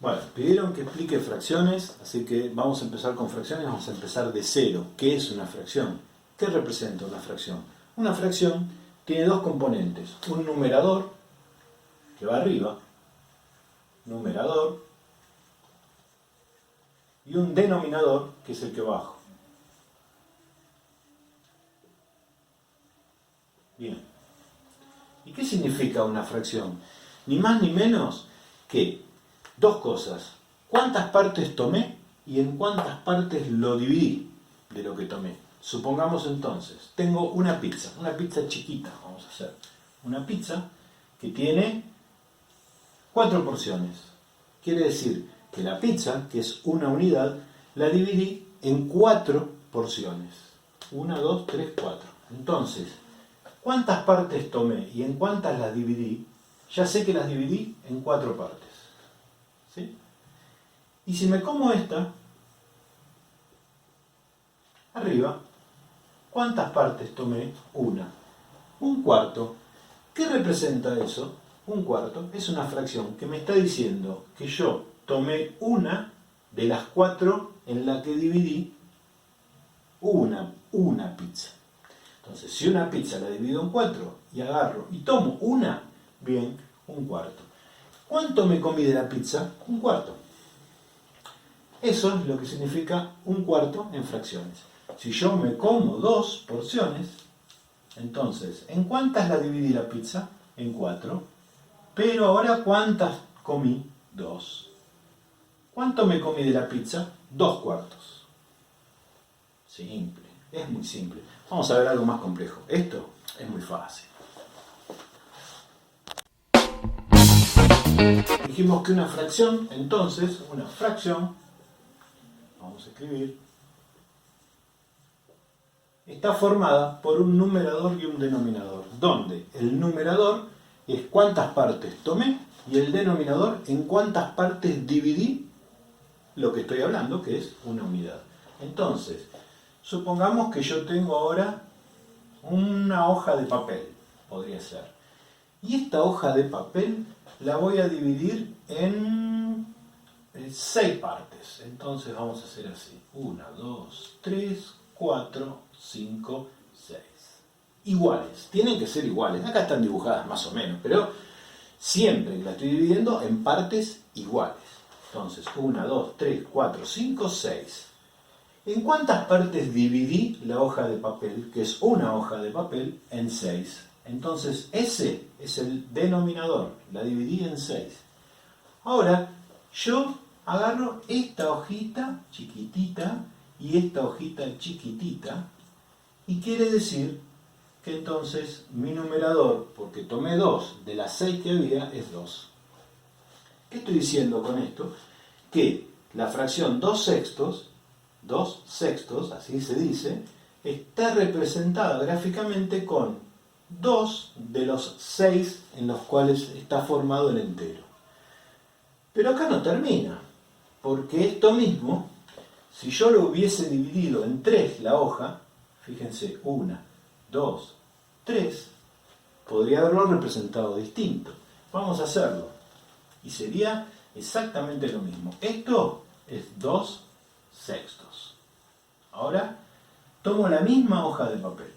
Bueno, pidieron que explique fracciones, así que vamos a empezar con fracciones, vamos a empezar de cero. ¿Qué es una fracción? ¿Qué representa una fracción? Una fracción tiene dos componentes, un numerador, que va arriba, numerador, y un denominador, que es el que va abajo. Bien. ¿Y qué significa una fracción? Ni más ni menos que dos cosas. ¿Cuántas partes tomé y en cuántas partes lo dividí de lo que tomé? Supongamos entonces, tengo una pizza chiquita, vamos a hacer. Una pizza que tiene 4 porciones. Quiere decir que la pizza, que es una unidad, la dividí en 4 porciones. 1, 2, 3, 4. Entonces, ¿cuántas partes tomé y en cuántas las dividí? Ya sé que las dividí en 4 partes. ¿Sí? Y si me como esta, arriba, ¿cuántas partes tomé? Una. Un cuarto. ¿Qué representa eso? Un cuarto es una fracción que me está diciendo que yo tomé una de las 4 en la que dividí una pizza. Entonces, si una pizza la divido en 4 y agarro y tomo una, bien, un cuarto. ¿Cuánto me comí de la pizza? Un cuarto. Eso es lo que significa un cuarto en fracciones. Si yo me como 2 porciones, entonces, ¿en cuántas la dividí la pizza? En 4. Pero ahora, ¿cuántas comí? 2. ¿Cuánto me comí de la pizza? 2 cuartos. Simple, es muy simple. Vamos a ver algo más complejo. Esto es muy fácil. Dijimos que una fracción, entonces, una fracción, vamos a escribir, está formada por un numerador y un denominador, donde el numerador es cuántas partes tomé y el denominador en cuántas partes dividí lo que estoy hablando, que es una unidad. Entonces, supongamos que yo tengo ahora una hoja de papel, podría ser. Y esta hoja de papel la voy a dividir en 6 partes. Entonces vamos a hacer así. 1, 2, 3, 4, 5, 6. Iguales. Tienen que ser iguales. Acá están dibujadas más o menos, pero siempre la estoy dividiendo en partes iguales. Entonces, 1, 2, 3, 4, 5, 6. ¿En cuántas partes dividí la hoja de papel, que es una hoja de papel, en 6? Entonces, ese es el denominador. La dividí en 6. Ahora, yo agarro esta hojita chiquitita y esta hojita chiquitita, y quiere decir que entonces mi numerador, porque tomé 2 de las 6 que había, es 2. ¿Qué estoy diciendo con esto? Que la fracción 2 sextos, así se dice, está representada gráficamente con 2 de los 6 en los cuales está formado el entero. Pero acá no termina, porque esto mismo, si yo lo hubiese dividido en 3 la hoja, fíjense, 1, 2, 3, podría haberlo representado distinto. Vamos a hacerlo. Y sería exactamente lo mismo. Esto es 2 sextos. Ahora tomo la misma hoja de papel.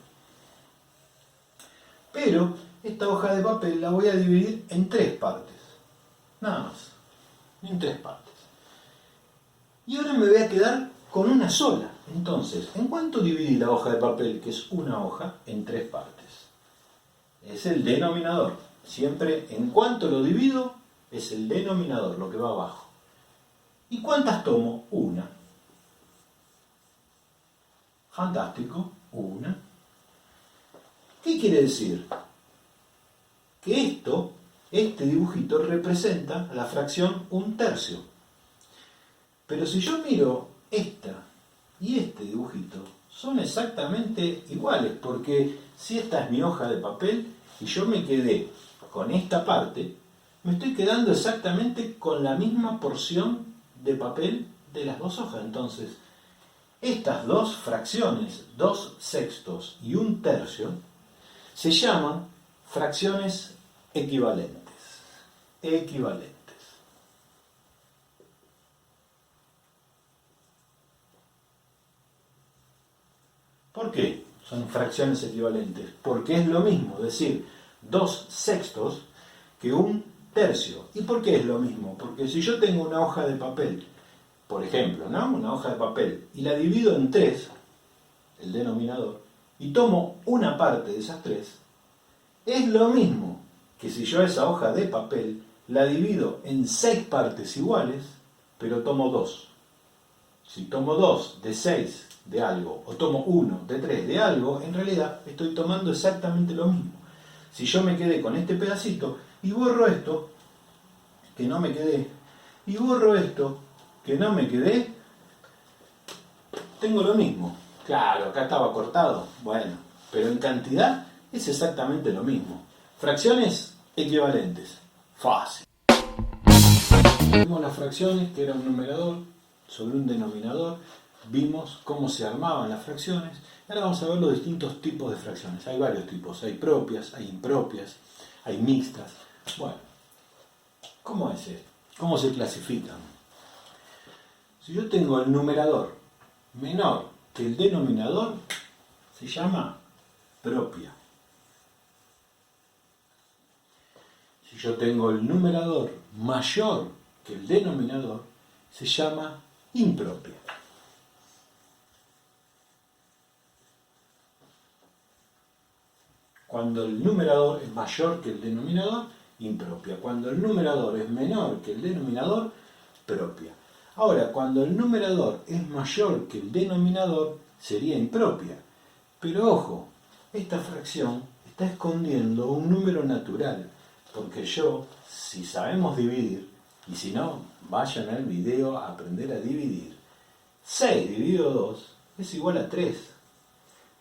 Pero esta hoja de papel la voy a dividir en 3 partes. Nada más. En 3 partes. Y ahora me voy a quedar con una sola. Entonces, ¿en cuánto dividí la hoja de papel, que es una hoja, en 3 partes? Es el denominador. Siempre en cuánto lo divido, es el denominador, lo que va abajo. ¿Y cuántas tomo? Una. Fantástico, una. ¿Qué quiere decir? Que este dibujito representa la fracción 1/3. Pero si yo miro esta y este dibujito, son exactamente iguales, porque si esta es mi hoja de papel y yo me quedé con esta parte, me estoy quedando exactamente con la misma porción de papel de las dos hojas. Entonces, estas dos fracciones, 2 sextos y 1/3, se llaman fracciones equivalentes. equivalentes. ¿Por qué son fracciones equivalentes? Porque es lo mismo decir 2/6 que 1/3. ¿Y por qué es lo mismo? Porque si yo tengo una hoja de papel, por ejemplo, ¿no? Una hoja de papel, y la divido en 3, el denominador, y tomo una parte de esas 3, es lo mismo que si yo esa hoja de papel la divido en 6 partes iguales, pero tomo 2. Si tomo 2 de 6 de algo, o tomo 1 de 3 de algo, en realidad estoy tomando exactamente lo mismo. Si yo me quedé con este pedacito y borro esto, que no me quedé, y borro esto, que no me quedé, tengo lo mismo. Claro, acá estaba cortado, bueno, pero en cantidad es exactamente lo mismo. Fracciones equivalentes, fácil. Vimos las fracciones, que era un numerador sobre un denominador, vimos cómo se armaban las fracciones. Ahora vamos a ver los distintos tipos de fracciones. Hay varios tipos, hay propias, hay impropias, hay mixtas. Bueno, ¿cómo es esto? ¿Cómo se clasifican? Si yo tengo el numerador menor que el denominador, se llama propia. Si yo tengo el numerador mayor que el denominador, se llama impropia. Cuando el numerador es mayor que el denominador, impropia. Cuando el numerador es menor que el denominador, propia. Ahora, cuando el numerador es mayor que el denominador, sería impropia. Pero ojo, esta fracción está escondiendo un número natural, porque yo, si sabemos dividir, y si no, vayan al video a aprender a dividir, 6 dividido 2 es igual a 3.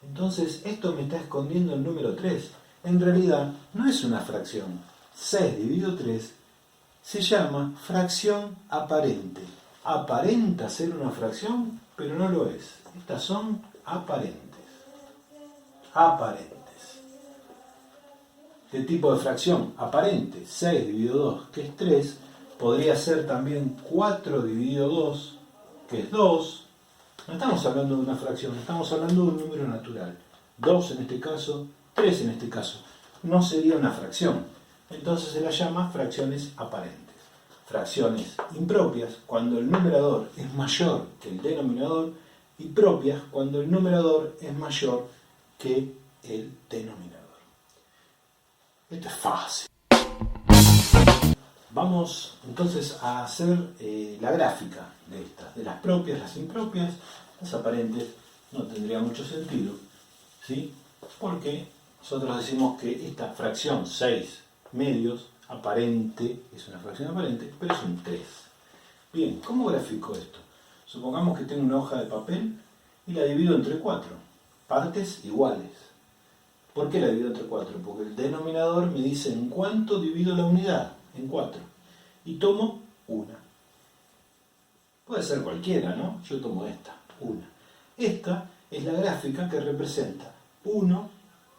Entonces, esto me está escondiendo el número 3. En realidad, no es una fracción. 6 dividido 3 se llama fracción aparente. Aparenta ser una fracción, pero no lo es. Estas son aparentes. Aparentes. ¿Qué tipo de fracción? Aparente. 6 dividido 2, que es 3. Podría ser también 4 dividido 2, que es 2. No estamos hablando de una fracción, estamos hablando de un número natural. 2 en este caso, 3 en este caso. No sería una fracción. Entonces se las llama fracciones aparentes. Fracciones impropias cuando el numerador es mayor que el denominador, y propias cuando el numerador es mayor que el denominador. Esto es fácil. Vamos entonces a hacer la gráfica de estas, de las propias, las impropias. Las aparentes no tendría mucho sentido, ¿sí? Porque nosotros decimos que esta fracción 6 medios aparente es una fracción aparente, pero es un 3. Bien, ¿cómo grafico esto? Supongamos que tengo una hoja de papel y la divido entre 4 partes iguales. ¿Por qué la divido entre 4? Porque el denominador me dice en cuánto divido la unidad, en 4. Y tomo una. Puede ser cualquiera, ¿no? Yo tomo esta, una. Esta es la gráfica que representa 1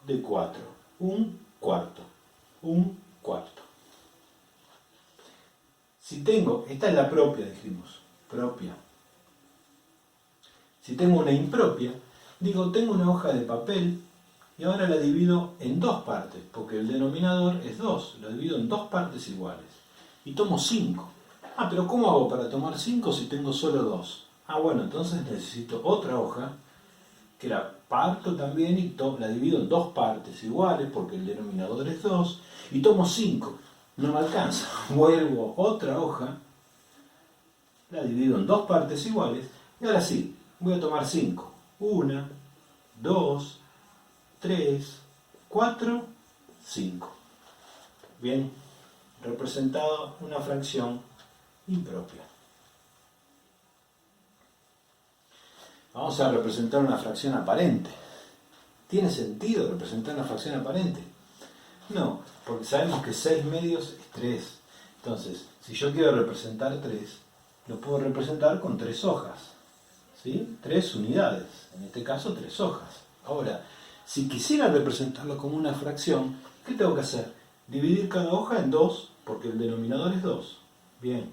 de 4, un cuarto, un cuarto. Si tengo, esta es la propia, dijimos, propia. Si tengo una impropia, digo, tengo una hoja de papel y ahora la divido en 2 partes, porque el denominador es 2, lo divido en 2 partes iguales. Y tomo 5. Ah, pero ¿cómo hago para tomar 5 si tengo solo 2? Ah, bueno, entonces necesito otra hoja, que la parto también y la divido en 2 partes iguales, porque el denominador es 2, y tomo 5. No me alcanza. Vuelvo otra hoja, la divido en 2 partes iguales, y ahora sí, voy a tomar 5. 1, 2, 3, 4, 5. Bien, representado una fracción impropia. Vamos a representar una fracción aparente. ¿Tiene sentido representar una fracción aparente? No, porque sabemos que 6 medios es 3. Entonces, si yo quiero representar 3, lo puedo representar con 3 hojas. ¿Sí? 3 unidades. En este caso, 3 hojas. Ahora, si quisiera representarlo como una fracción, ¿qué tengo que hacer? Dividir cada hoja en 2 porque el denominador es 2. Bien,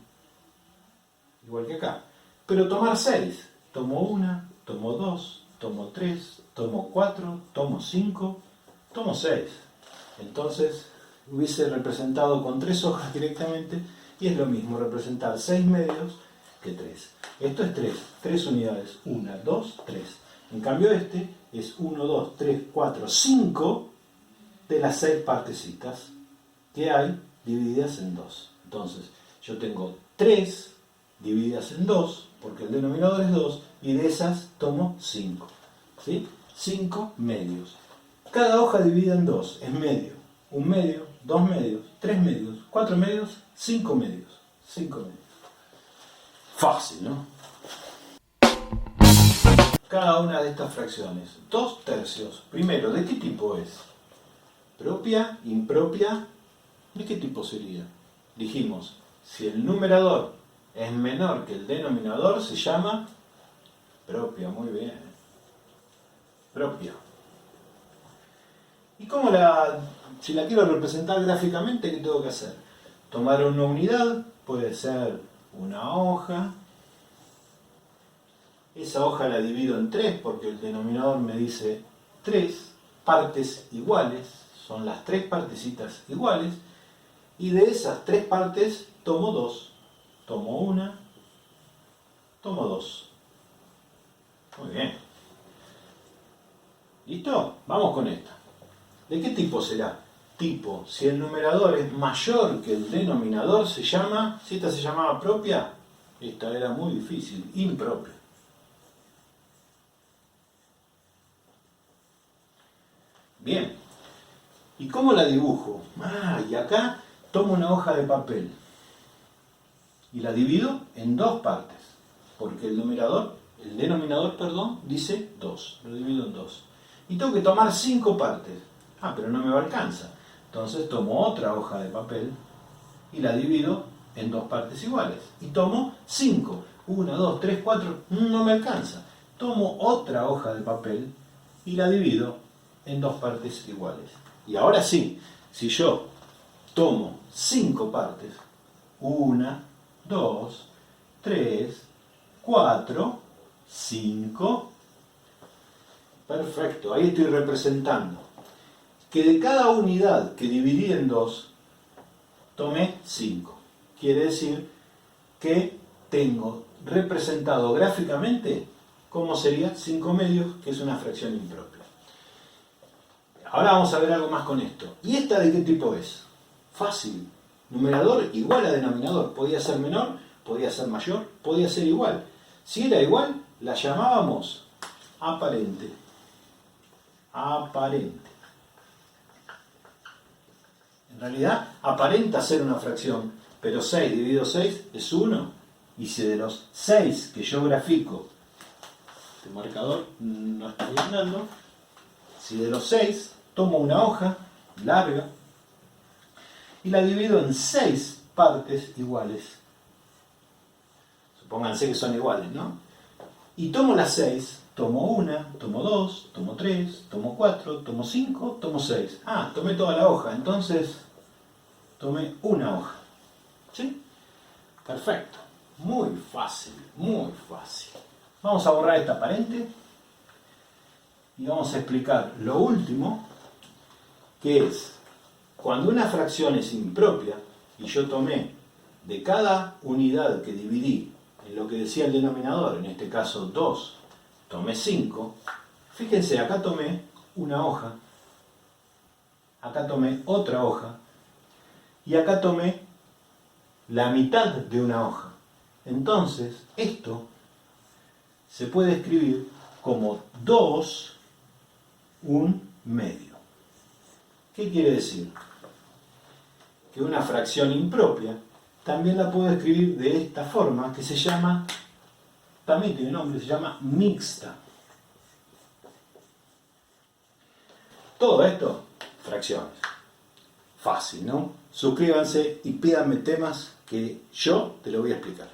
igual que acá. Pero tomar 6. Tomo 1, tomo 2, tomo 3, tomo 4, tomo 5, tomo 6. Entonces hubiese representado con 3 hojas directamente y es lo mismo representar 6 medios que 3. Esto es 3, 3 unidades. 1, 2, 3. En cambio este es 1, 2, 3, 4, 5 de las 6 partecitas que hay divididas en 2. Entonces yo tengo 3 divididas en 2, porque el denominador es 2, y de esas tomo 5. ¿Sí? 5 medios. Cada hoja dividida en 2 es medio. 1 medio, 2 medios, 3 medios, 4 medios, 5 medios. 5 medios. Fácil, ¿no? Cada una de estas fracciones. 2 tercios. Primero, ¿de qué tipo es? ¿Propia? ¿Impropia? ¿De qué tipo sería? Dijimos, si el numerador es menor que el denominador, se llama propia. Muy bien. Propia. ¿Y cómo si la quiero representar gráficamente, qué tengo que hacer? Tomar una unidad, puede ser una hoja. Esa hoja la divido en 3 porque el denominador me dice 3 partes iguales, son las 3 partecitas iguales, y de esas 3 partes tomo 2. Tomo 1, tomo 2. Muy bien. ¿Listo? Vamos con esta. ¿De qué tipo será? Tipo, si el numerador es mayor que el denominador, se llama, si esta se llamaba propia, esta era muy difícil, impropia. Bien. ¿Y cómo la dibujo? Y acá tomo una hoja de papel y la divido en 2 partes, porque el denominador, dice 2. Lo divido en 2. Y tengo que tomar 5 partes. Pero no me alcanza. Entonces tomo otra hoja de papel y la divido en 2 partes iguales. Y tomo 5. 1, 2, 3, 4. No me alcanza. Tomo otra hoja de papel y la divido en 2 partes iguales. Y ahora sí, si yo tomo 5 partes, 1, 2, 3, 4, 5. Perfecto, ahí estoy representando que de cada unidad que dividí en 2, tomé 5. Quiere decir que tengo representado gráficamente cómo sería 5 medios, que es una fracción impropia. Ahora vamos a ver algo más con esto. ¿Y esta de qué tipo es? Fácil. Numerador igual a denominador. Podía ser menor, podía ser mayor, podía ser igual. Si era igual, la llamábamos aparente. Aparente. En realidad, aparenta ser una fracción, pero 6 dividido 6 es 1. Y si de los 6 que yo grafico, este marcador no está andando, si de los 6 tomo una hoja larga y la divido en 6 partes iguales, supónganse que son iguales, ¿no? Y tomo las 6, tomo 1, tomo 2, tomo 3, tomo 4, tomo 5, tomo 6. Tomé toda la hoja, entonces tomé una hoja. ¿Sí? Perfecto. Muy fácil, muy fácil. Vamos a borrar esta aparente y vamos a explicar lo último, que es cuando una fracción es impropia y yo tomé de cada unidad que dividí en lo que decía el denominador, en este caso 2, tomé 5. Fíjense, acá tomé una hoja, acá tomé otra hoja y acá tomé la mitad de una hoja. Entonces, esto se puede escribir como 2, 1 medio. ¿Qué quiere decir? Que una fracción impropia también la puedo escribir de esta forma, que se llama, también tiene nombre, se llama mixta. Todo esto, fracciones. Fácil, ¿no? Suscríbanse y pídanme temas que yo te lo voy a explicar.